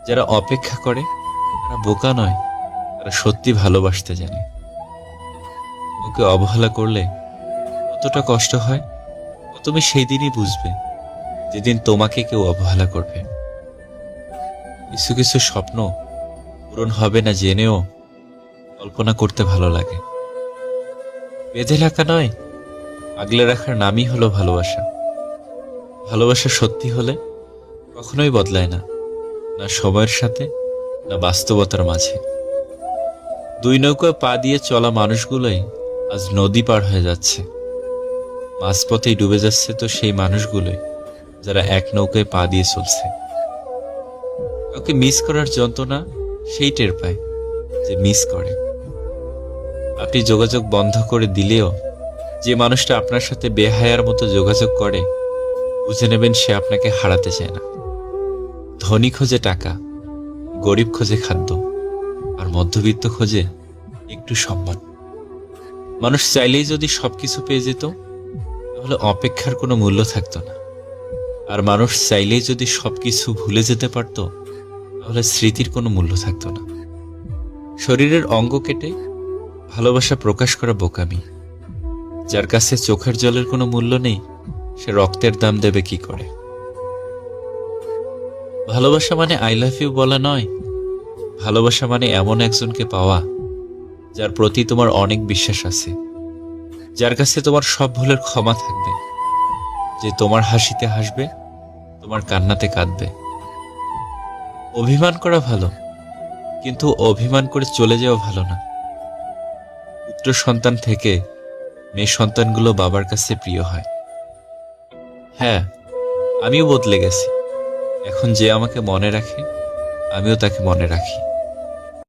যারা অপেক্ষা করে তারা বোকা নয়, তারা সত্যি ভালোবাসতে জানে। ওকে অবহেলা করলে কতটা কষ্ট হয় তুমি সেই দিনই বুঝবে, যেদিন তোমাকে কেউ অবহেলা করবে। কিছু কিছু স্বপ্ন পূরণ হবে না জেনেও কল্পনা করতে ভালো লাগে। বেঁধে রাখা নয়, আগলে রাখার নামই হলো ভালোবাসা। ভালোবাসা সত্যি হলে কখনোই বদলায় না, না সময়ের সাথে, না বাস্তবতার মাঝে। দুই নৌকায় পা দিয়ে চলা মানুষগুলোই আজ নদী পার হয়ে যাচ্ছে। মাঝপথেই ডুবে যাচ্ছে তো সেই মানুষগুলোই যারা এক নৌকায় পা দিয়ে চলছে। কাউকে মিস করার যন্ত্রণা সেই টের পায় যে মিস করে। আপনি যোগাযোগ বন্ধ করে দিলেও যে মানুষটা আপনার সাথে বেহায়ার মতো যোগাযোগ করে, বুঝে নেবেন সে আপনাকে হারাতে চায় না। ধনী খোঁজে টাকা, গরিব খোঁজে খাদ্য, আর মধ্যবিত্ত খোঁজে একটু সম্মান। মানুষ চাইলেই যদি সবকিছু পেয়ে যেত, তাহলে অপেক্ষার কোনো মূল্য থাকতো না। আর মানুষ চাইলেই যদি সবকিছু ভুলে যেতে পারত, তাহলে স্মৃতির কোনো মূল্য থাকতো না। শরীরের অঙ্গ কেটে ভালোবাসা প্রকাশ করা বোকামি। যার কাছে চোখের জলের কোনো মূল্য নেই, সে রক্তের দাম দেবে কি করে? ভালোবাসা মানে আই লাভ ইউ বলা নয়। ভালোবাসা মানে এমন একজনকে পাওয়া যার প্রতি তোমার অনেক বিশ্বাস আছে, যার কাছে তোমার সব ভুলের ক্ষমা থাকবে, যে তোমার হাসিতে হাসবে, তোমার কান্নাতে কাঁদবে। অভিমান করা ভালো, কিন্তু অভিমান করে চলে যাওয়া ভালো না। পুত্র সন্তান থেকে মেয়ে সন্তানগুলো বাবার কাছে প্রিয় হয়। হ্যাঁ, আমিও বদলে গেছি। এখন যে আমাকে মনে রাখে, আমিও তাকে মনে রাখি।